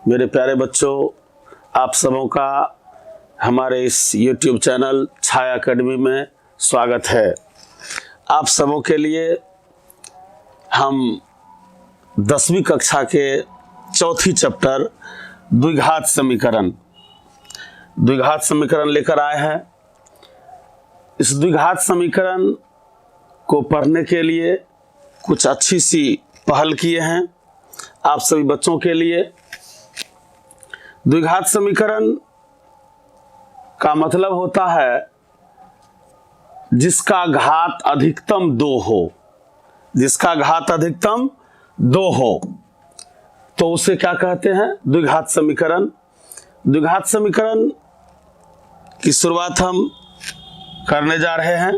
मेरे प्यारे बच्चों, आप सबों का हमारे इस YouTube चैनल छाया एकेडमी में स्वागत है। आप सबों के लिए हम 10वीं कक्षा के चौथी चैप्टर द्विघात समीकरण लेकर आए हैं। इस द्विघात समीकरण को पढ़ने के लिए कुछ अच्छी सी पहल किए हैं आप सभी बच्चों के लिए। द्विघात समीकरण का मतलब होता है जिसका घात अधिकतम 2 हो, जिसका घात अधिकतम 2 हो तो उसे क्या कहते हैं? द्विघात समीकरण। द्विघात समीकरण की शुरुआत हम करने जा रहे हैं।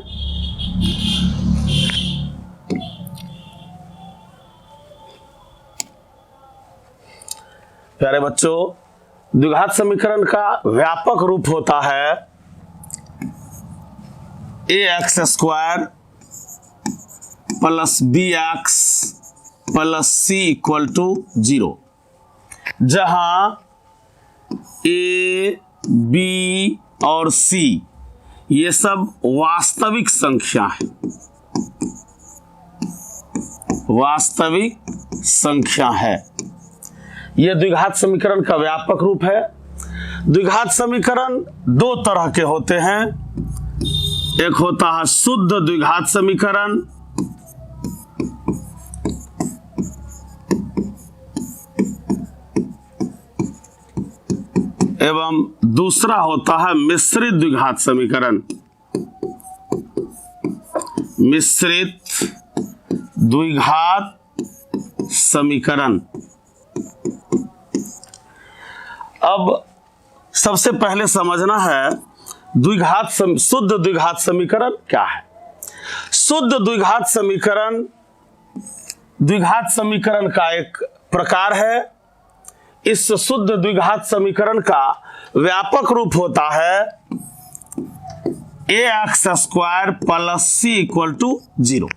प्यारे बच्चों, द्विघात समीकरण का व्यापक रूप होता है ax² plus bx plus c equal to 0, जहां a, b और c ये सब वास्तविक संख्या है, वास्तविक संख्या है। यह द्विघात समीकरण का व्यापक रूप है। द्विघात समीकरण 2 तरह के होते हैं। एक होता है शुद्ध द्विघात समीकरण एवं दूसरा होता है मिश्रित द्विघात समीकरण। मिश्रित द्विघात समीकरण। अब सबसे पहले समझना है शुद्ध द्विघात समीकरण क्या है। शुद्ध द्विघात समीकरण द्विघात समीकरण का एक प्रकार है। इस शुद्ध द्विघात समीकरण का व्यापक रूप होता है ax² plus c equal to 0।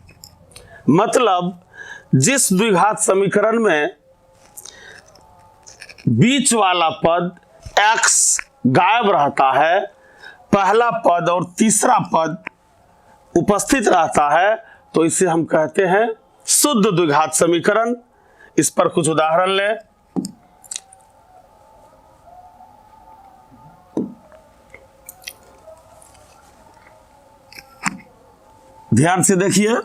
मतलब जिस द्विघात समीकरण में बीच वाला पद x गायब रहता है, पहला पद और तीसरा पद उपस्थित रहता है, तो इसे हम कहते हैं शुद्ध द्विघात समीकरण। इस पर कुछ उदाहरण लें। ध्यान से देखिए,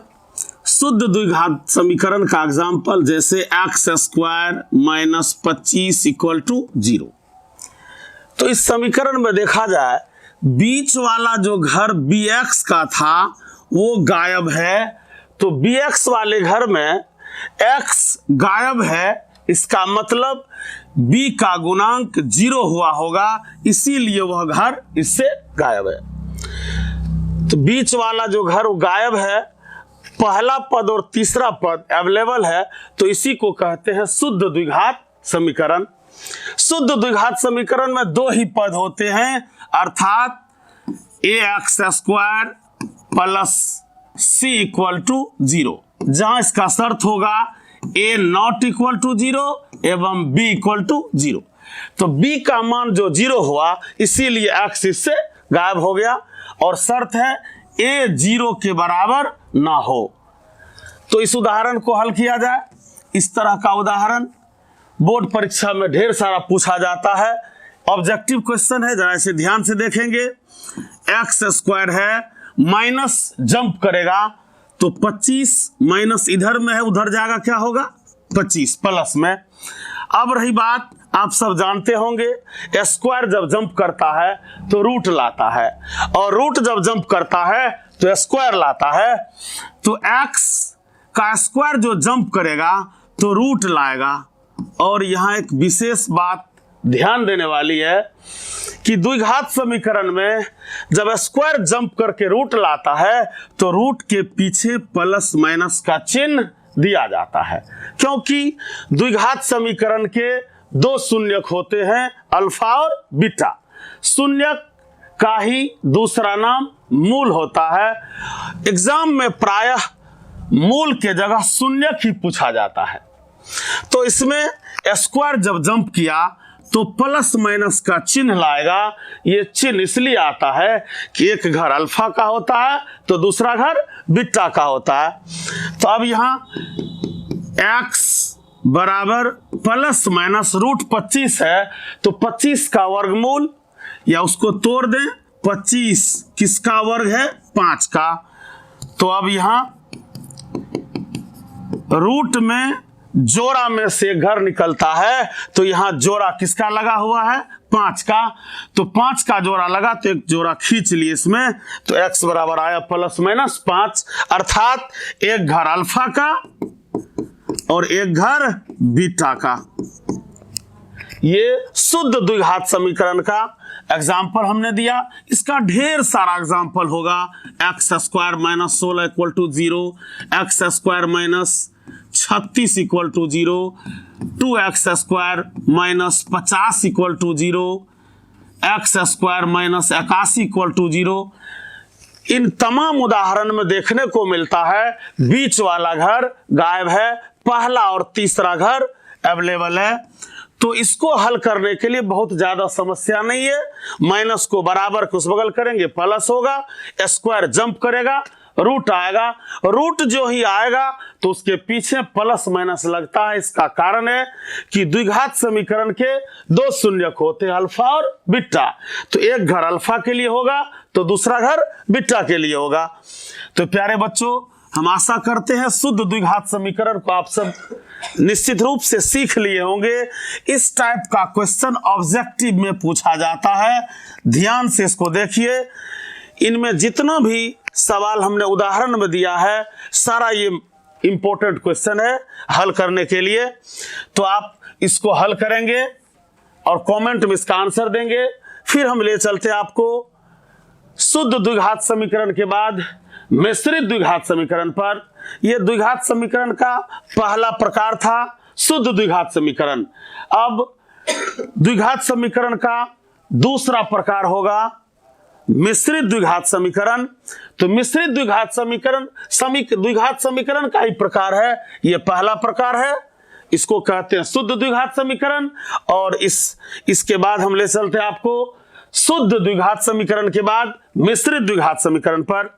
शुद्ध द्विघात समीकरण का एग्जाम्पल जैसे x² माइनस 25 इक्वल टू 0। तो इस समीकरण में देखा जाए बीच वाला जो घर bx का था वो गायब है, तो bx वाले घर में x गायब है, इसका मतलब b का गुणांक 0 हुआ होगा, इसीलिए वह घर इससे गायब है। तो बीच वाला जो घर वो गायब है, पहला पद और तीसरा पद अवेलेबल है, तो इसी को कहते हैं शुद्ध द्विघात समीकरण। शुद्ध द्विघात समीकरण में 2 ही पद होते हैं, अर्थात ax² plus c equal to 0, जहां इसका शर्त होगा a नॉट इक्वल टू 0 एवं b इक्वल टू 0। तो b का मान जो 0 हुआ, इसीलिए x इससे गायब हो गया, और शर्त है a 0 के बराबर ना हो। तो इस उदाहरण को हल किया जाए। इस तरह का उदाहरण बोर्ड परीक्षा में ढेर सारा पूछा जाता है। ऑब्जेक्टिव क्वेश्चन है, जरा इसे ध्यान से देखेंगे। x² है, माइनस जंप करेगा तो 25 माइनस इधर में है, उधर जाएगा, क्या होगा 25 प्लस में। अब रही बात, आप सब जानते होंगे स्क्वायर जब जंप करता है तो रूट लाता है, और रूट जब जंप करता है तो स्क्वायर लाता है। तो x का स्क्वायर जो जंप करेगा तो रूट लाएगा। और यहाँ एक विशेष बात ध्यान देने वाली है कि द्विघात समीकरण में जब स्क्वायर जंप करके रूट लाता है तो रूट के पीछे प्लस माइनस का चिन्ह दिया जाता है, क्योंकि द्विघात समीकरण के 2 शून्यक होते हैं, अल्फा और बीटा। शून्यक का ही दूसरा नाम मूल होता है। एग्जाम में प्रायः मूल के जगह शून्यक ही पूछा जाता है। तो इसमें स्क्वायर जब जंप किया तो प्लस माइनस का चिन्ह लाएगा। ये चिन्ह इसलिए आता है कि एक घर अल्फा का होता है तो दूसरा घर बीटा का होता है। तो अब यहाँ x बराबर प्लस माइनस रूट 25 है, तो 25 का वर्गमूल या उसको तोड़ दें, 25 किसका वर्ग है? 5 का। तो अब यहाँ रूट में जोड़ा में से घर निकलता है, तो यहाँ जोड़ा किसका लगा हुआ है? 5 का। तो 5 का जोड़ा लगा तो एक जोड़ा खींच लिए इसमें, तो x बराबर आया प्लस माइनस 5, अर्थात एक घर अल्फा का और एक घर बीटा का। ये शुद्ध द्विघात समीकरण का एग्जाम्पल हमने दिया। इसका ढेर सारा एग्जाम्पल होगा। X square minus 16 equal to 0, x square minus 36 equal to 0, 2x square minus 50 equal to 0, x square minus 81 equal to 0। इन तमाम उदाहरण में देखने को मिलता है बीच वाला घर गायब है, पहला और तीसरा घर अवेलेबल है। तो इसको हल करने के लिए बहुत ज्यादा समस्या नहीं है। माइनस को बराबर के उस बगल करेंगे, प्लस होगा, स्क्वायर जंप करेगा, रूट आएगा, रूट जो ही आएगा तो उसके पीछे प्लस माइनस लगता है। इसका कारण है कि द्विघात समीकरण के दो शून्यक होते हैं, अल्फा और बीटा। तो एक घर अल्फा के लिए होगा तो दूसरा घर बीटा के लिए होगा। तो प्यारे बच्चों, हम आशा करते हैं शुद्ध द्विघात समीकरण को आप सब निश्चित रूप से सीख लिए होंगे। इस टाइप का क्वेश्चन ऑब्जेक्टिव में पूछा जाता है, ध्यान से इसको देखिए। इनमें जितना भी सवाल हमने उदाहरण में दिया है, सारा ये इंपॉर्टेंट क्वेश्चन है हल करने के लिए। तो आप इसको हल करेंगे और कमेंट में इसका आंसर देंगे। फिर हम ले चलते आपको शुद्ध द्विघात समीकरण के बाद मिश्रित द्विघात समीकरण पर। यह द्विघात समीकरण का पहला प्रकार था शुद्ध द्विघात समीकरण। अब द्विघात समीकरण का दूसरा प्रकार होगा मिश्रित द्विघात समीकरण। तो मिश्रित द्विघात समीकरण द्विघात समीकरण का ही प्रकार है। यह पहला प्रकार है, इसको कहते हैं शुद्ध द्विघात समीकरण। और इसके बाद हम ले चलते हैं आपको शुद्ध द्विघात समीकरण के बाद मिश्रित द्विघात समीकरण पर।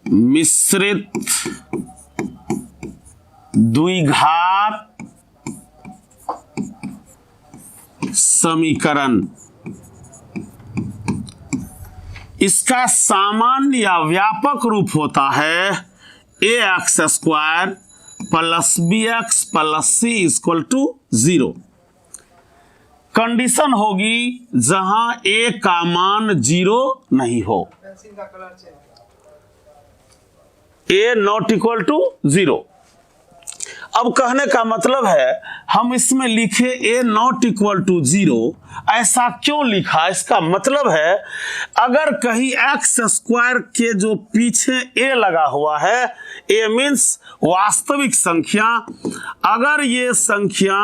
मिश्रित द्विघात समीकरण, इसका सामान्य या व्यापक रूप होता है ax square plus bx plus c equal to 0। Condition होगी जहां a का मान 0 नहीं हो, a नॉट इक्वल टू 0। अब कहने का मतलब है हम इसमें लिखे a नॉट इक्वल टू 0। ऐसा क्यों लिखा? इसका मतलब है अगर कहीं x स्क्वायर के जो पीछे a लगा हुआ है, a मीन्स वास्तविक संख्या, अगर ये संख्या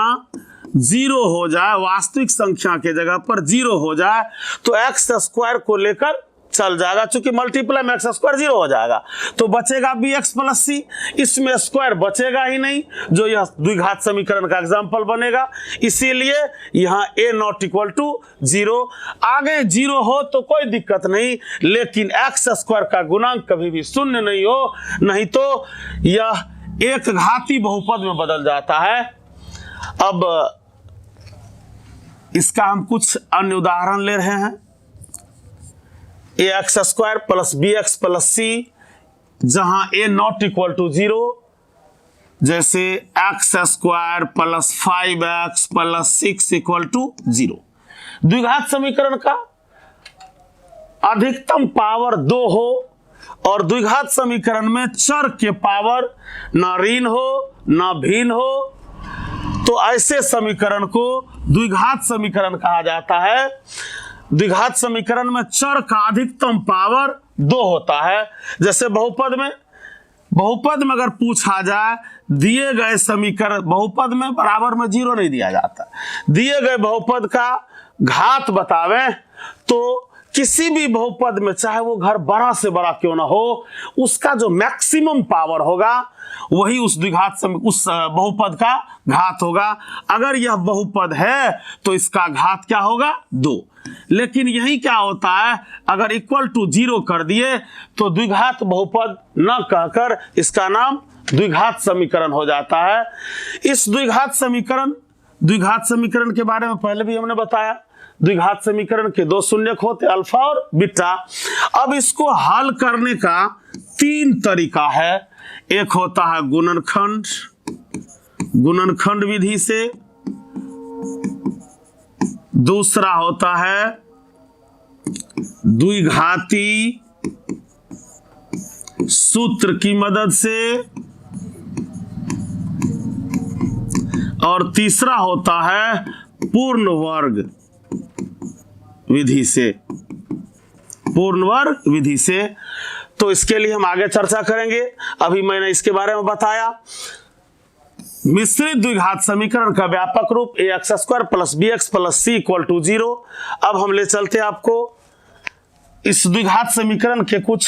0 हो जाए, वास्तविक संख्या के जगह पर 0 हो जाए तो x स्क्वायर को लेकर चल जाएगा। चूंकि मल्टीप्लाई में एक्स स्क्वायर 0 हो जाएगा तो बचेगा bx प्लस c। इसमें स्क्वायर बचेगा ही नहीं, जो यह द्विघात समीकरण का एग्जाम्पल बनेगा। इसीलिए यहाँ a नॉट इक्वल टू 0। आगे 0 हो तो कोई दिक्कत नहीं, लेकिन एक्स स्क्वायर का गुणांक कभी भी शून्य नहीं हो, नहीं तो यह एक घाती बहुपद में बदल जाता है। अब इसका हम कुछ अन्य उदाहरण ले रहे हैं। ax square plus bx plus c, जहां a नॉट इक्वल टू 0, जैसे x square plus 5x plus 6 equal to 0। द्विघात समीकरण का अधिकतम पावर 2 हो और द्विघात समीकरण में चर के पावर ना ऋण हो ना भिन्न हो, तो ऐसे समीकरण को द्विघात समीकरण कहा जाता है। द्विघात समीकरण में चर का अधिकतम पावर 2 होता है। जैसे बहुपद में अगर पूछा जाए दिए गए समीकरण, बहुपद में बराबर में 0 नहीं दिया जाता, दिए गए बहुपद का घात बतावें तो किसी भी बहुपद में चाहे वो घर बड़ा से बड़ा क्यों ना हो, उसका जो मैक्सिमम पावर होगा वही उस बहुपद का घात होगा। अगर यह बहुपद है तो इसका घात क्या होगा 2। लेकिन यही क्या होता है, अगर इक्वल टू 0 कर दिए तो द्विघात बहुपद न कहकर इसका नाम द्विघात समीकरण हो जाता है। इस द्विघात समीकरण के बारे में पहले भी हमने बताया। द्विघात समीकरण के 2 शून्यक होते अल्फा और बीटा। अब इसको हल करने का 3 तरीका है। एक होता है गुणनखंड विधि से, दूसरा होता है द्विघाती सूत्र की मदद से, और तीसरा होता है पूर्ण वर्ग विधि से। तो इसके लिए हम आगे चर्चा करेंगे। अभी मैंने इसके बारे में बताया। मिश्रित द्विघात समीकरण का व्यापक रूप ax² + bx + c = 0। अब हम ले चलते हैं आपको इस द्विघात समीकरण के कुछ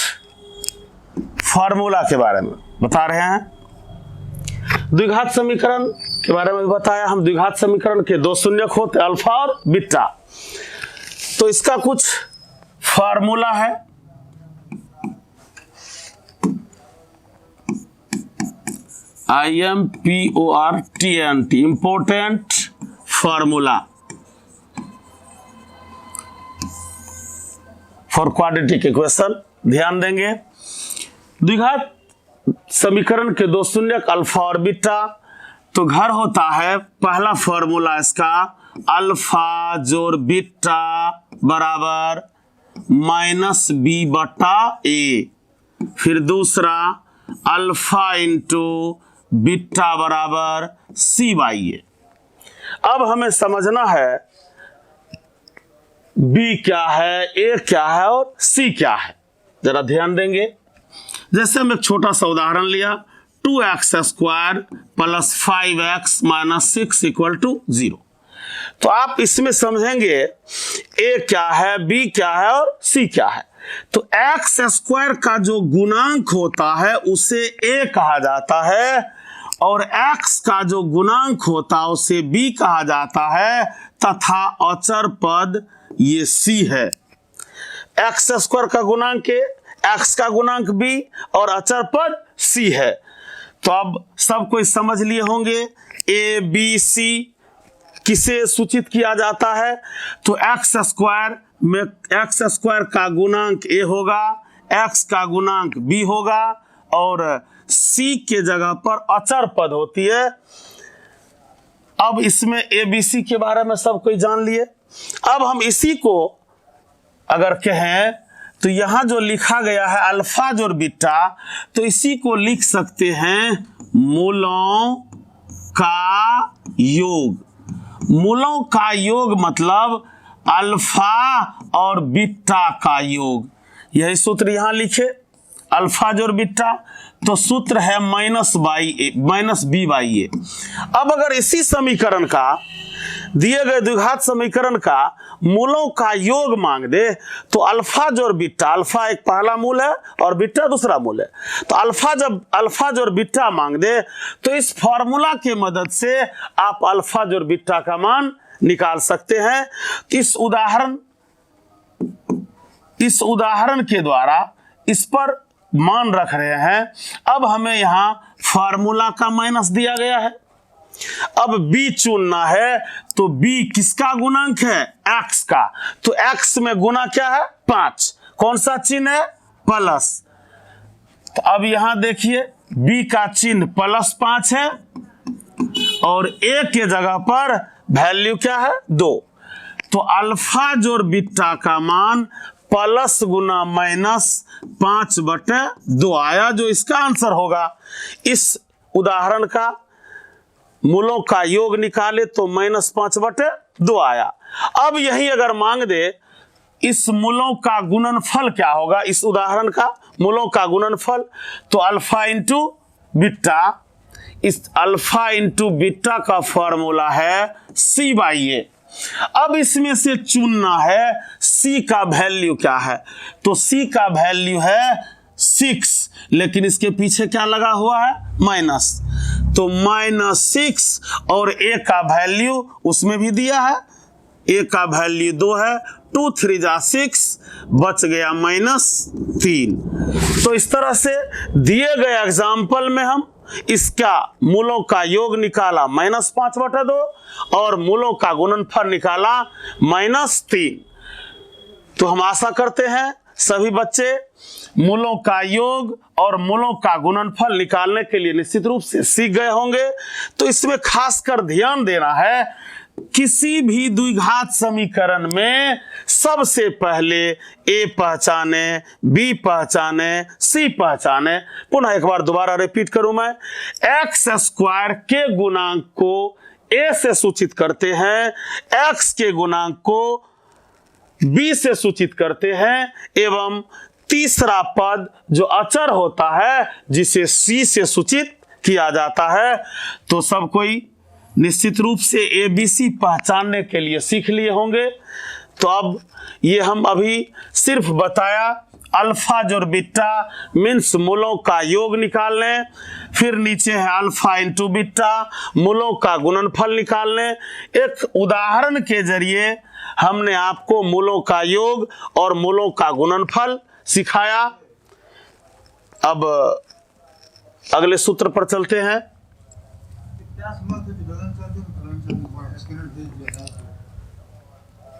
फॉर्मूला के बारे में बता रहे हैं। द्विघात समीकरण के बारे में बताया हम। द्विघात समीकरण के 2 शून्यक होते अल्फा और बीटा। तो इसका कुछ फॉर्मूला है। IMPORTANT important formula for quadratic equation. ध्यान देंगे, द्विघात समीकरण के 2 शून्यक अल्फा और बीटा। तो घर होता है पहला फॉर्मूला इसका अल्फा जोड़ बीटा बराबर -b/a। फिर दूसरा अल्फा इंटू बीटा बराबर c/a। अब हमें समझना है b क्या है, a क्या है और c क्या है। जरा ध्यान देंगे। जैसे हम एक छोटा सा उदाहरण लिया, 2x² + 5x - 6 = 0। तो आप इसमें समझेंगे a क्या है, b क्या है और c क्या है। तो x² का जो गुणांक होता है उसे a कहा जाता है, और x का जो गुणांक होता है उसे b कहा जाता है, तथा अचर पद ये c है। x² का गुणांक a, x का गुणांक b और अचर पद c है। तो अब सब कोई समझ लिए होंगे a b c किसे सूचित किया जाता है। तो x² में x² का गुणांक a होगा, x का गुणांक b होगा, और c के जगह पर अचर पद होती है। अब इसमें a b c के बारे में सब कोई जान लिए। अब हम इसी को अगर कहें तो यहां जो लिखा गया है अल्फा जोड़ बीटा, तो इसी को लिख सकते हैं मूलों का योग। मूलों का योग मतलब अल्फा और बीटा का योग। यही सूत्र यहां लिखे, अल्फा जोड़ बीटा, तो सूत्र है -b/a। अब अगर इसी समीकरण का, दिए गए द्विघात समीकरण का मूलों का योग मांग दे, तो अल्फा जोड़ बीटा, अल्फा एक पहला मूल है और बीटा दूसरा मूल है, तो अल्फा जोड़ बीटा मांग दे तो इस फॉर्मूला के मदद से आप अल्फा जोड़ बीटा का मान निकाल सकते हैं। इस उदाहरण के द्वारा इस पर मान रख रहे हैं। अब हमें यहां फॉर्मूला का माइनस दिया गया है। अब b चुनना है, तो b किसका गुणांक है, x का। तो x में गुना क्या है 5, कौन सा चिन्ह है, प्लस। तो अब यहां देखिए b का चिन्ह +5 है और a के जगह पर वैल्यू क्या है 2। तो अल्फा जोड़ बीटा का मान प्लस गुना -5/2 आया, जो इसका आंसर होगा। इस उदाहरण का मूलों का योग निकाले तो -5/2 आया। अब यही अगर मांग दे इस मूलों का गुणनफल क्या होगा, इस उदाहरण का मूलों का गुणनफल, तो अल्फा इंटू बीटा, इस अल्फा इंटू बीटा का फॉर्मूला है c/a। अब इसमें से चुनना है c का वैल्यू क्या है। तो c का वैल्यू है 6, लेकिन इसके पीछे क्या लगा हुआ है, माइनस। तो -6 और a का वैल्यू उसमें भी दिया है, a का वैल्यू 2 है, 2 3 जा 6, बच गया -3। तो इस तरह से दिए गए एग्जाम्पल में हम इसका मूलों का योग निकाला -5/2 और मूलों का गुणनफल निकाला -3। तो हम आशा करते हैं सभी बच्चे मूलों का योग और मूलों का गुणनफल निकालने के लिए निश्चित रूप से सीख गए होंगे। तो इसमें खासकर ध्यान देना है, किसी भी द्विघात समीकरण में सबसे पहले a पहचाने, b पहचाने, c पहचाने। पुनः एक बार दोबारा रिपीट करूं मैं, x² के गुणांक को a से सूचित करते हैं, x के गुणांक को b से सूचित करते हैं, एवं तीसरा पद जो अचर होता है जिसे c से सूचित किया जाता है। तो सब कोई निश्चित रूप से ABC पहचानने के लिए सीख लिए होंगे। तो अब ये हम अभी सिर्फ बताया अल्फा जोड़ बीटा मीन्स मूलों का योग निकाल लें, फिर नीचे है अल्फा इंटू बीटा मूलों का गुणनफल निकाल लें। एक उदाहरण के जरिए हमने आपको मूलों का योग और मूलों का गुणनफल सिखाया। अब अगले सूत्र पर चलते हैं।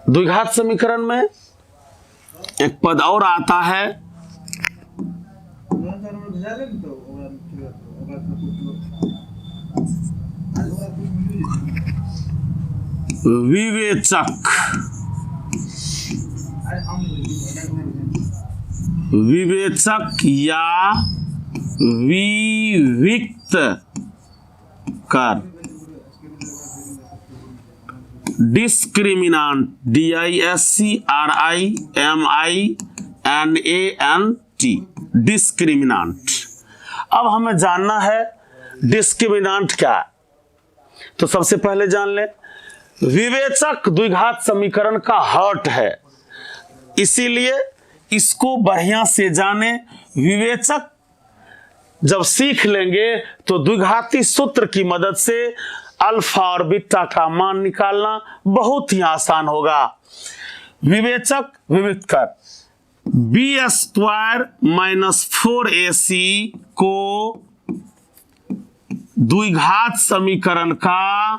द्विघात समीकरण में एक पद और आता है, विवेचक। विवेचक या विविक्त कर, डिस्क्रिमिनांट, DISCRIMINANT, डिस्क्रिमिनांट। अब हमें जानना है डिस्क्रिमिनांट क्या है। तो सबसे पहले जान लें, विवेचक द्विघात समीकरण का हर्ट है, इसीलिए इसको बढ़िया से जाने। विवेचक जब सीख लेंगे तो द्विघाती सूत्र की मदद से अल्फा और बीटा का मान निकालना बहुत ही आसान होगा। विवेचक विविक्त कर, b² - 4ac को द्विघात समीकरण का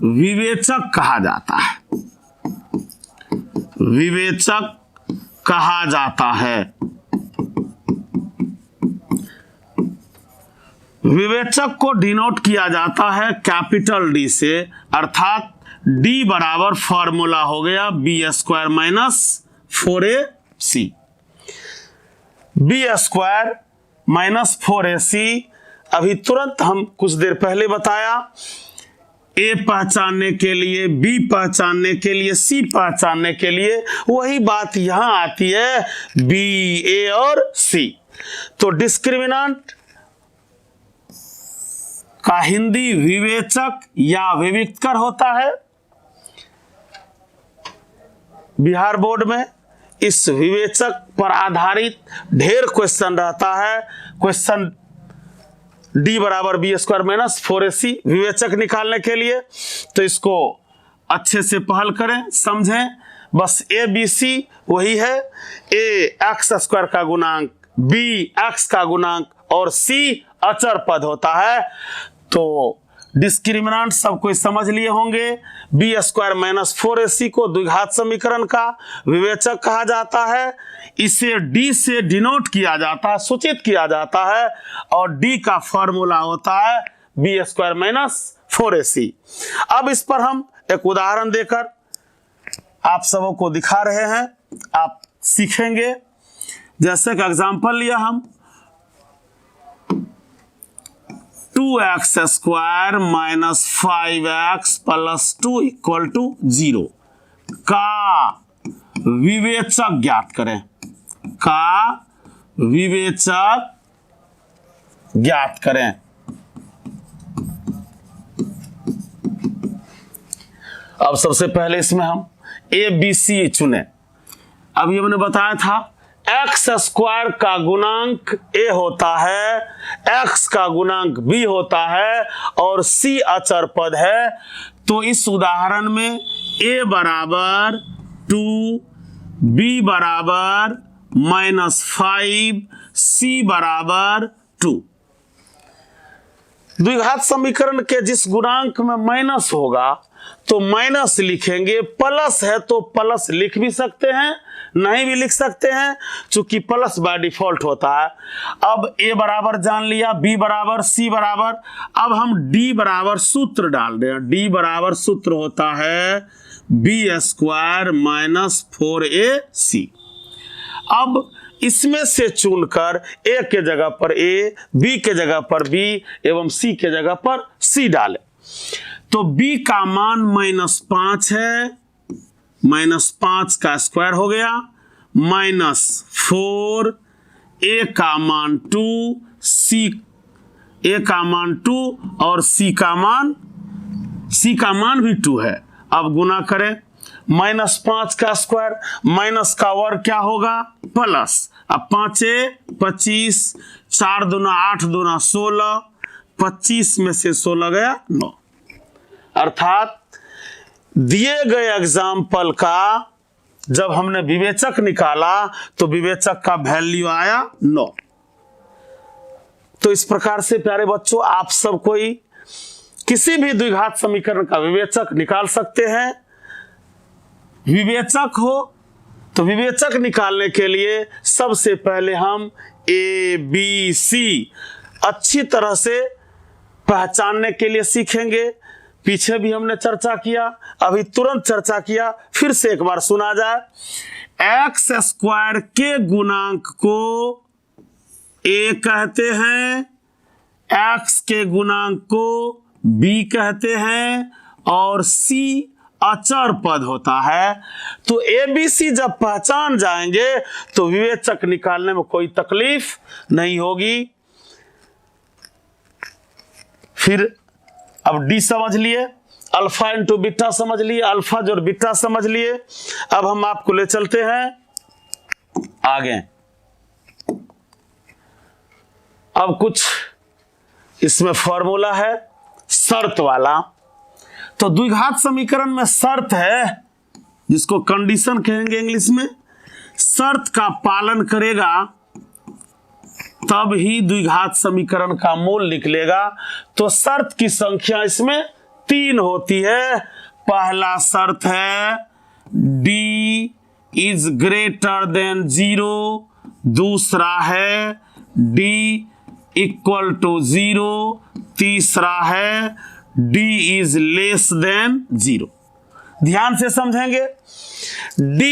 विवेचक कहा जाता है। विवेचक कहा जाता है। विवेचक को डिनोट किया जाता है कैपिटल D से, अर्थात D बराबर फॉर्मूला हो गया b² - 4ac। b² - 4ac अभी तुरंत हम कुछ देर पहले बताया, A पहचानने के लिए, B पहचानने के लिए, C पहचानने के लिए, वही बात यहां आती है B, A और C। तो डिस्क्रिमिनांट का हिंदी विवेचक या विविक्तकर होता है। बिहार बोर्ड में इस विवेचक पर आधारित ढेर क्वेश्चन रहता है। क्वेश्चन D बराबर b² - 4ac विवेचक निकालने के लिए, तो इसको अच्छे से पहल करें, समझें। बस ABC वही है, A x² का गुणांक, B x का गुणांक और C अचर पद होता है। तो डिस्क्रिमिनांट सब कोई समझ लिए होंगे। b² - 4ac को द्विघात समीकरण का विवेचक कहा जाता है। इसे D से डिनोट किया जाता है, सूचित किया जाता है, और D का फॉर्मूला होता है b² - 4ac। अब इस पर हम एक उदाहरण देकर आप सबों को दिखा रहे हैं, आप सीखेंगे। जैसे कि एग्जांपल लिया हम 2x² - 5x + 2 = 0 का विवेचक ज्ञात करें। का विवेचक ज्ञात करें। अब सबसे पहले इसमें हम ए बी सी चुने। अभी हमने बताया था एक्स स्क्वायर का गुणांक ए होता है, एक्स का गुणांक बी होता है और सी अचर पद है। तो इस उदाहरण में ए बराबर 2, बी बराबर -5, सी बराबर 2। द्विघात समीकरण के जिस गुणांक में माइनस होगा तो माइनस लिखेंगे, प्लस है तो प्लस लिख भी सकते हैं, नहीं भी लिख सकते हैं, चूंकि प्लस बाय डिफॉल्ट होता है। अब ए बराबर जान लिया, बी बराबर, सी बराबर। अब हम डी बराबर सूत्र डाल रहे हैं। डी बराबर सूत्र होता है बी स्क्वायर -4ac। अब इसमें से चुनकर ए के जगह पर ए, बी के जगह पर बी एवं सी के जगह पर सी डालें। तो b का मान -5 है, -5 का स्क्वायर हो गया, -4, a का मान 2, a का मान 2 और c का मान भी 2 है। अब गुना करें, -5 का स्क्वायर माइनस का वर्ग क्या होगा, प्लस। अब 5 25, 4 दूना 8 दूना 16, 25 में से 16 गया 9। अर्थात दिए गए एग्जाम्पल का जब हमने विवेचक निकाला तो विवेचक का वैल्यू आया 9। तो इस प्रकार से प्यारे बच्चों आप सब कोई किसी भी द्विघात समीकरण का विवेचक निकाल सकते हैं। विवेचक हो तो विवेचक निकालने के लिए सबसे पहले हम ए बी सी अच्छी तरह से पहचानने के लिए सीखेंगे। पीछे भी हमने चर्चा किया, अभी तुरंत चर्चा किया, फिर से एक बार सुना जाए। एक्स स्क्वायर के गुणांक को ए कहते हैं, एक्स के गुणांक को बी कहते हैं और सी अचर पद होता है। तो ए बी सी जब पहचान जाएंगे तो विवेचक निकालने में कोई तकलीफ नहीं होगी। फिर अब डी समझ लिए, अल्फा इंटू बीटा समझ लिए, अल्फा जोड़ बीटा समझ लिए। अब हम आपको ले चलते हैं आगे। अब कुछ इसमें फॉर्मूला है शर्त वाला। तो द्विघात समीकरण में शर्त है, जिसको कंडीशन कहेंगे इंग्लिश में। शर्त का पालन करेगा तब ही द्विघात समीकरण का मूल निकलेगा। तो शर्त की संख्या इसमें 3 होती है। पहला शर्त है d इज ग्रेटर देन 0, दूसरा है d इक्वल टू 0, तीसरा है d इज लेस देन 0। ध्यान से समझेंगे, d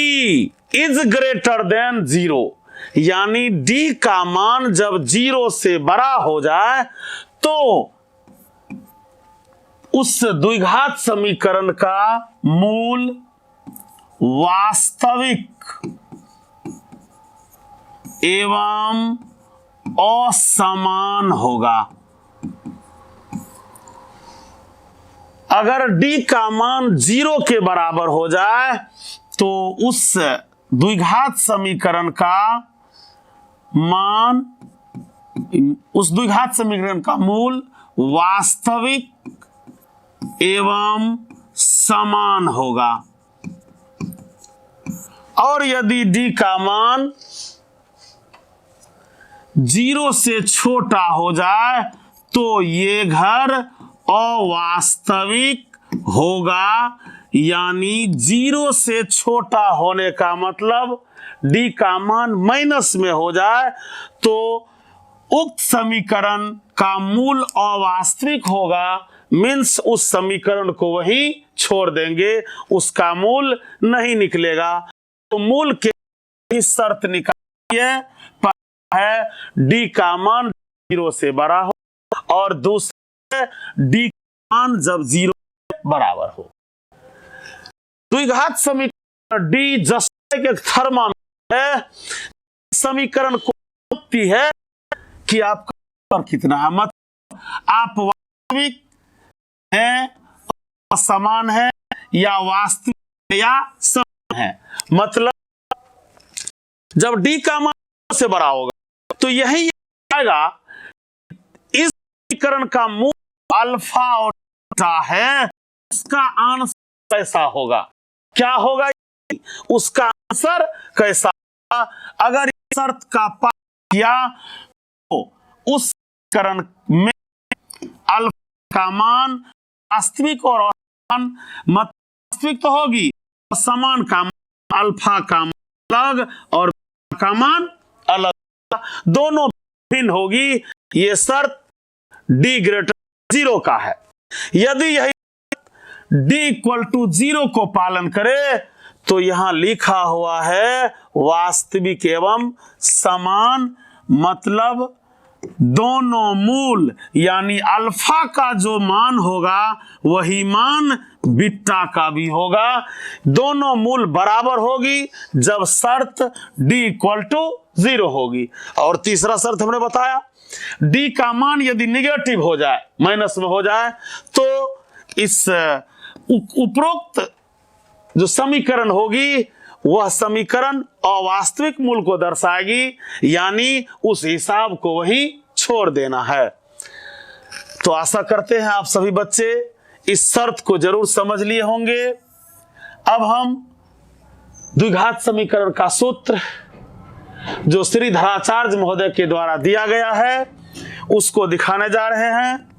इज ग्रेटर देन 0 यानी d का मान जब 0 से बड़ा हो जाए तो उस द्विघात समीकरण का मूल वास्तविक एवं असमान होगा। अगर d का मान 0 के बराबर हो जाए तो उस द्विघात समीकरण का मान, उस द्विघात समीकरण का मूल वास्तविक एवं समान होगा। और यदि d का मान 0 से छोटा हो जाए तो ये घर अवास्तविक होगा। यानी 0 से छोटा होने का मतलब d का मान माइनस में हो जाए तो उक्त समीकरण का मूल अवास्तविक होगा। मीन्स उस समीकरण को वही छोड़ देंगे, उसका मूल नहीं निकलेगा। तो मूल के ही शर्त निकालिए। पहला है d का मान 0 से बड़ा हो और दूसरा है d का मान जब 0 के बराबर हो। द्विघात समीकरण d जैसे एक थर्मामीटर है, समीकरण को रोकती है कि आपका पर कितना है, मतलब आप वास्तविक हैं, असमान है या वास्तविक या समान है। मतलब जब डी का मान से बड़ा होगा तो यही आएगा। इस समीकरण का मूल अल्फा और बीटा है, उसका आंसर कैसा होगा, क्या होगा, उसका आंसर कैसा होगा। अगर इस शर्त का पालन किया तो उस समीकरण में अल्फा का मान वास्तविक और असमान, वास्तविक तो होगी, समान का मान अल्फा का मान अलग और बीटा का मान अलग, दोनों भिन्न होगी। ये शर्त डी ग्रेटर 0 का है। यदि यही डी इक्वल टू 0 को पालन करे तो यहां लिखा हुआ है वास्तविक एवं समान, मतलब दोनों मूल यानी अल्फा का जो मान होगा वही मान बीटा का भी होगा। दोनों मूल बराबर होगी जब शर्त डी इक्वल टू 0 होगी। और तीसरा शर्त हमने बताया, डी का मान यदि निगेटिव हो जाए, माइनस में हो जाए, तो इस उपरोक्त जो समीकरण होगी वह समीकरण अवास्तविक मूल को दर्शाएगी, यानी उस हिसाब को वही छोड़ देना है। तो आशा करते हैं आप सभी बच्चे इस शर्त को जरूर समझ लिए होंगे। अब हम द्विघात समीकरण का सूत्र जो श्रीधराचार्य महोदय के द्वारा दिया गया है उसको दिखाने जा रहे हैं।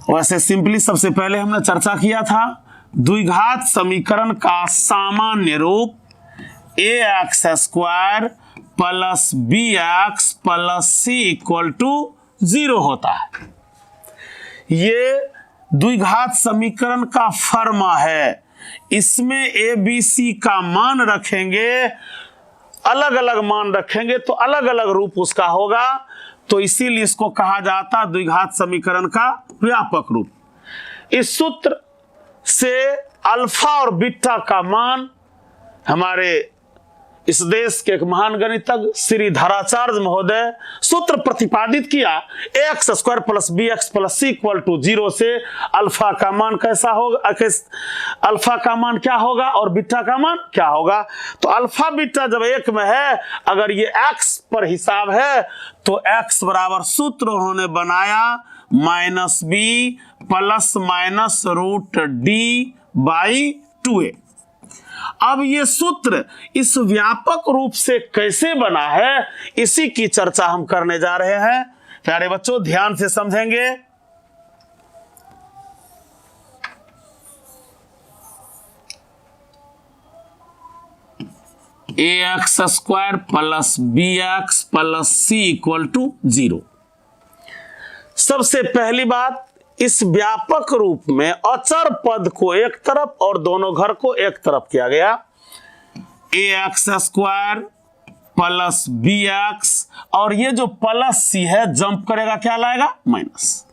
वैसे सिंपली सबसे पहले हमने चर्चा किया था द्विघात समीकरण का सामान्य रूप ax² plus bx plus c equal to 0 होता है। ये द्विघात समीकरण का फर्मा है। इसमें a b c का मान रखेंगे, अलग अलग मान रखेंगे तो अलग अलग रूप उसका होगा, तो इसीलिए इसको कहा जाता द्विघात समीकरण का व्यापक रूप। इस सूत्र से अल्फा और बीटा का मान हमारे इस देश के एक महान गणितज्ञ श्रीधराचार्य महोदय सूत्र प्रतिपादित किया, ax² plus bx plus c equal to 0 से अल्फा का मान कैसा होगा, अल्फा का मान क्या होगा और बीटा का मान क्या होगा। तो अल्फा बीटा जब एक में है, अगर ये x पर हिसाब है तो x बराबर सूत्र उन्होंने बनाया -b प्लस माइनस √d/2a। अब ये सूत्र इस व्यापक रूप से कैसे बना है इसी की चर्चा हम करने जा रहे हैं। प्यारे बच्चों ध्यान से समझेंगे। ax² plus bx plus c equal to 0। सबसे पहली बात, इस व्यापक रूप में अचर पद को एक तरफ और दोनों घर को एक तरफ किया गया। ax² प्लस bx और ये जो प्लस c है जंप करेगा क्या लाएगा, माइनस।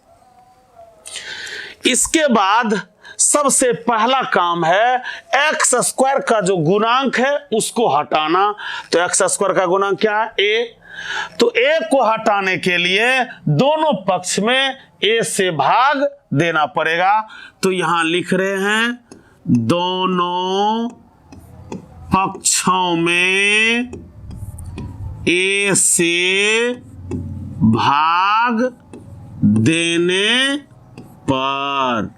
इसके बाद सबसे पहला काम है x² का जो गुणांक है उसको हटाना। तो x² का गुणांक क्या है, a। तो a को हटाने के लिए दोनों पक्ष में a से भाग देना पड़ेगा। तो यहां लिख रहे हैं दोनों पक्षों में a से भाग देने पर।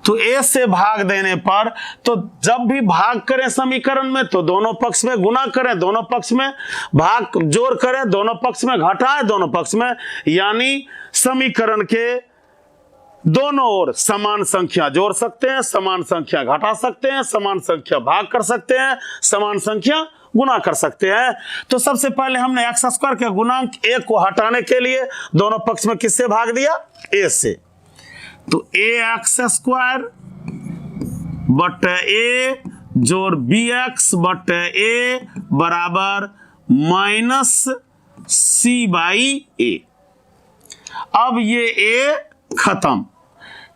तो a से भाग देने पर, तो जब भी भाग करें समीकरण में तो दोनों पक्ष में गुणा करें, दोनों पक्ष में भाग जोड़ करें, दोनों पक्ष में घटाएं, दोनों पक्ष में, यानी समीकरण के दोनों ओर समान संख्या जोड़ सकते हैं, समान संख्या घटा सकते हैं, समान संख्या भाग कर सकते हैं, समान संख्या गुना कर सकते हैं। तो सबसे पहले हमने x² के गुणांक a को हटाने के लिए दोनों पक्ष में किससे भाग दिया, a से। तो ax² बटे a जोड़ bx बटे a बराबर -c/a। अब ये a खत्म,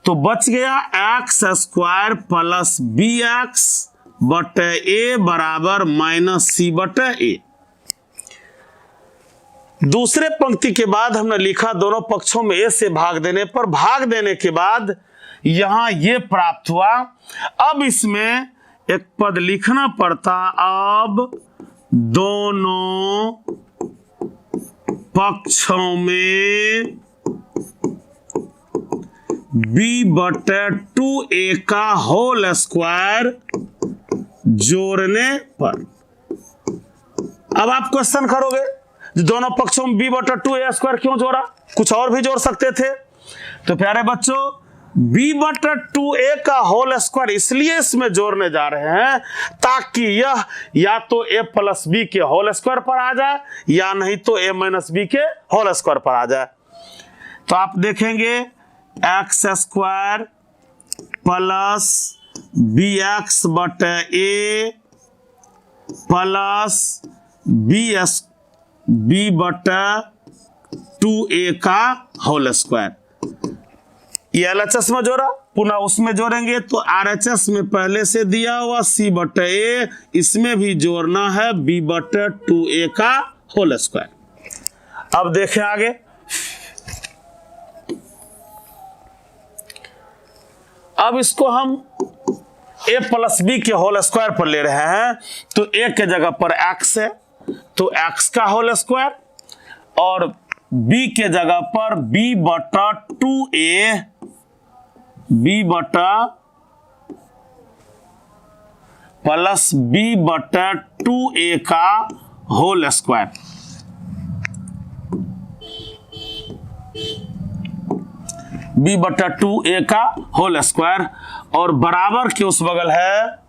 तो बच गया x² प्लस bx बटे a बराबर -c/a। दूसरे पंक्ति के बाद हमने लिखा दोनों पक्षों में a से भाग देने पर, भाग देने के बाद यहां ये प्राप्त हुआ। अब इसमें एक पद लिखना पड़ता, अब दोनों पक्षों में b/2a का होल स्क्वायर जोड़ने पर। अब आप क्वेश्चन करोगे दोनों पक्षों में b/2a स्क्वायर क्यों जोड़ा, कुछ और भी जोड़ सकते थे। तो प्यारे बच्चों b/2a का होल स्क्वायर इसलिए इसमें जोड़ने जा रहे हैं ताकि यह या तो a + b के होल स्क्वायर पर आ जाए या नहीं तो a - b के होल स्क्वायर पर आ जाए। तो आप देखेंगे x² plus bx/a plus b/2a का होल स्क्वायर। ये LHS में जोड़ा, पुनः उसमें जोड़ेंगे तो RHS में पहले से दिया हुआ c/a, इसमें भी जोड़ना है b/2a का होल स्क्वायर। अब देखें आगे, अब इसको हम a + b के होल स्क्वायर पर ले रहे हैं तो a के जगह पर x है तो x का होल स्क्वायर और b के जगह पर b/2a प्लस b/2a का होल स्क्वायर। b/2a का होल स्क्वायर और बराबर के उस बगल है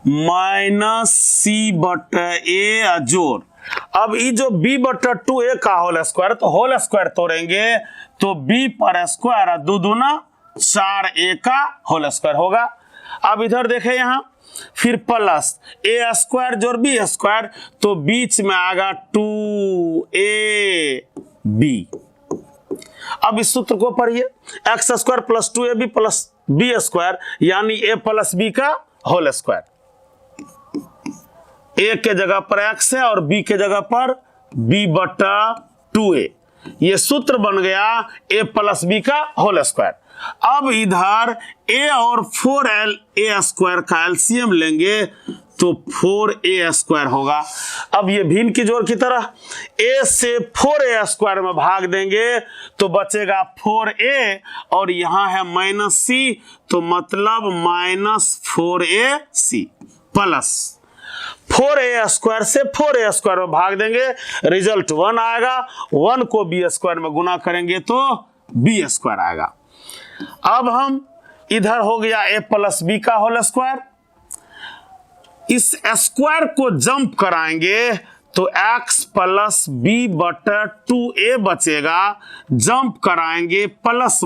-c/a जोड़। अब ये जो b/2a का होल स्क्वायर, तो होल स्क्वायर तोड़ेंगे तो b पर स्क्वायर 2 दूना 4a का होल स्क्वायर होगा। अब इधर देखें यहां फिर प्लस a² जोड़ b², तो बीच में आएगा 2ab। अब इस सूत्र को पढ़िए, x² + 2ab + b² यानी a + b का होल स्क्वायर। a के जगह पर x है और b के जगग पर b/2a। ये सूत्र बन गया a + b का होल स्क्वायर। अब इधर a और 4a² का एलसीएम लेंगे तो 4a² होगा। अब ये भिन्न की जोड़ की तरह a से 4a² में भाग देंगे तो बचेगा 4a और यहां है -c, तो मतलब -4ac प्लस 4a² से 4a² में भाग देंगे, रिजल्ट 1 आएगा। 1 को b² में गुना करेंगे तो b² आएगा। अब हम इधर हो गया a + b का होल स्क्वायर, इस स्क्वायर को जंप कराएंगे तो x + b/2a बचेगा, जंप कराएंगे प्लस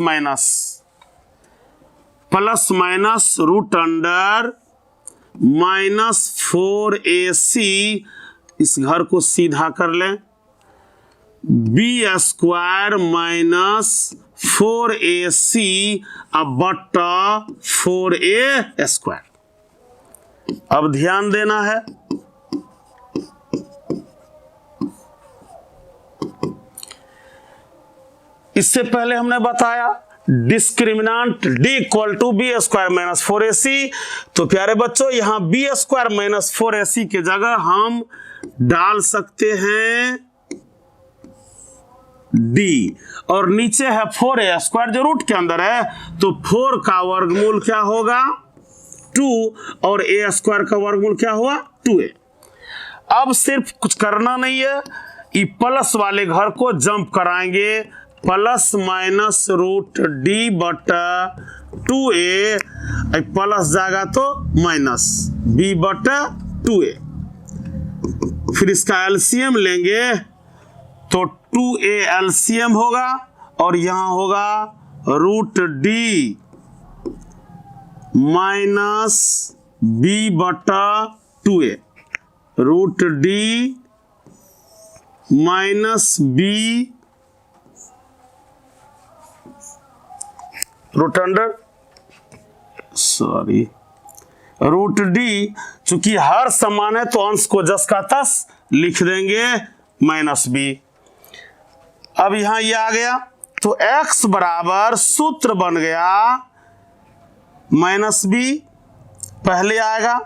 माइनस √अंडर -4ac, इस घर को सीधा कर लें, b² - 4ac बटा 4a²। अब ध्यान देना है, इससे पहले हमने बताया डिस्क्रिमिनांट d = b² - 4ac। तो प्यारे बच्चों यहां b² - 4ac के जगह हम डाल सकते हैं d और नीचे है 4a² जो रूट के अंदर है, तो 4 का वर्गमूल क्या होगा 2 और a² का वर्गमूल क्या हुआ 2a। अब सिर्फ कुछ करना नहीं है, ये प्लस वाले घर को जंप कराएंगे, प्लस माइनस √d/2a, प्लस जाएगा तो माइनस b/2a। फिर इसका एलसीएम लेंगे तो 2a एलसीएम होगा और यहां होगा √d minus b/2a, √d minus b √d, चूंकि हर समान है तो अंश को जस का तस लिख देंगे -b। अब यहां ये आ गया, तो x बराबर सूत्र बन गया माइनस बी पहले आएगा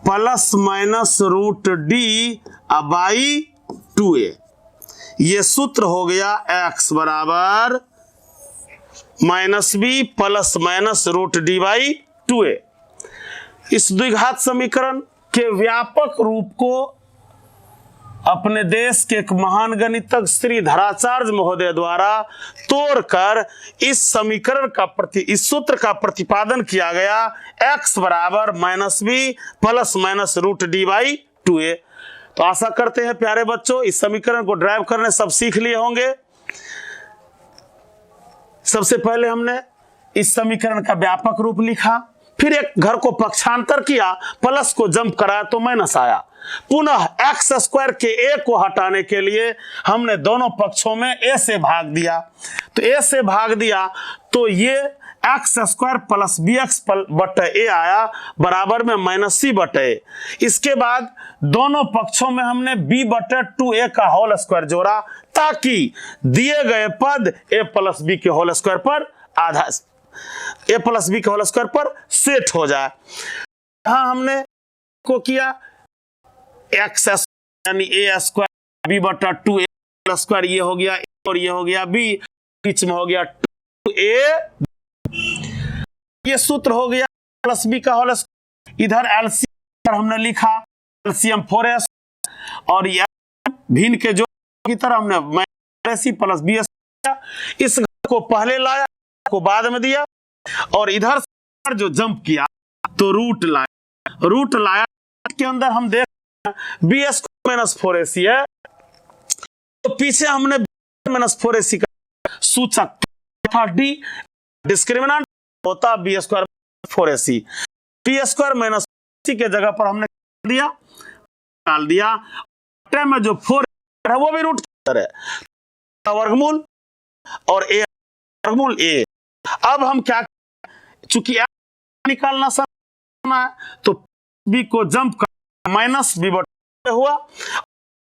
plus minus root D by 2a। ये सूत्र हो गया x बराबर minus b plus minus root D by 2a। इस द्विघात समीकरण के व्यापक रूप को अपने देश के एक महान गणितज्ञ श्री धराचार्य महोदय द्वारा तोड़कर इस समीकरण का इस सूत्र का प्रतिपादन किया गया, x बराबर minus b plus minus root D by 2a। तो आशा करते हैं प्यारे बच्चों इस समीकरण को ड्राइव करने सब सीख लिए होंगे। सबसे पहले हमने इस समीकरण का व्यापक रूप लिखा, फिर एक घर को पक्षांतर किया, प्लस को जंप कराया तो माइनस आया। पुनः एक्स स्क्वायर के ए को हटाने के लिए हमने दोनों पक्षों में ए से भाग दिया, तो ए से भाग दिया तो ये x square plus b x बटे ए आया बराबर में माइनस सी बटे ए। इसके बाद दोनों पक्षों में हमने बी बटे 2a का होल स्क्वायर जोड़ा ताकि दिए गए पद ए प्लस बी के होल स्क्वायर पर आधा ए प्लस बी के होल स्क्वायर पर सेट हो जाए। यहां हमने को किया एक्स यानी ए स्क्वायर बी बटा 2a स्क्वायर, ये हो गया और ये हो गया बी, बीच में हो गया 2a, ये सूत्र हो गया प्लस बी का होल स्क्वायर। इधर एलसीएम हमने लिखा एलसीएम 4s और ये भिन्न के जो की तरह हमने माइनस प्लस बी इस को पहले लाया को बाद में दिया और इधर जो जंप किया तो रूट लाया के अंदर हम देख बी एस माइनस 4ac है, तो पीछे हमने माइनस 4ac का सूचक था डी, डिस्क्रिमिनेंट होता b square 4ac, b square minus c के जगह पर हमने दिया डाल दिया, में जो 4 है वो भी रूट है, वर्गमूल और ए वर्गमूल ए। अब हम क्या, चूंकि निकालना है तो बी को जंप कर माइनस बी बटे हुआ,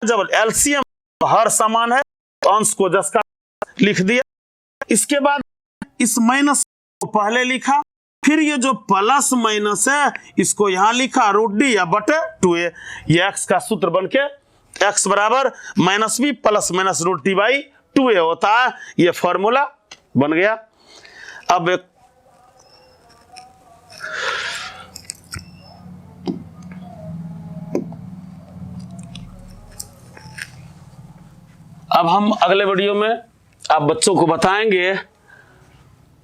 जब एलसीएम हर समान है तो अंश को 10 का लिख दिया। इसके बाद इस माइनस को पहले लिखा, फिर ये जो प्लस माइनस है इसको यहां लिखा रूट डी या बटे 2a। ये x का सूत्र बनके x बराबर minus b plus minus root D by 2a होता है, ये फॉर्मूला बन गया। अब हम अगले वीडियो में आप बच्चों को बताएंगे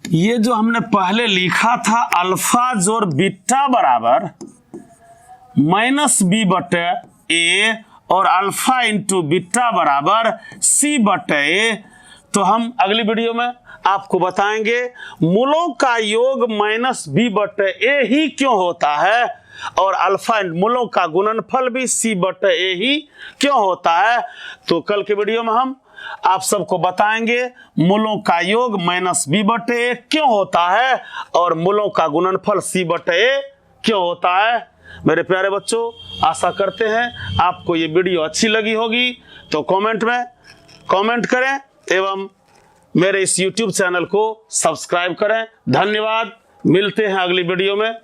ये जो हमने पहले लिखा था अल्फा जोड़ बीटा बराबर माइनस बी बटे ए और अल्फा इंटू बीटा बराबर सी बटे ए, तो हम अगली वीडियो में आपको बताएंगे मूलों का योग माइनस बी बटे ए ही क्यों होता है और अल्फा मूलों का गुणनफल भी सी बटे ए ही क्यों होता है। तो कल के वीडियो में हम आप सबको बताएंगे मूलों का योग माइनस बी बटे ए क्यों होता है और मूलों का गुणनफल सी बटे ए क्यों होता है। मेरे प्यारे बच्चों, आशा करते हैं आपको ये वीडियो अच्छी लगी होगी, तो कमेंट में कमेंट करें एवं मेरे इस YouTube चैनल को सब्सक्राइब करें। धन्यवाद, मिलते हैं अगली वीडियो में।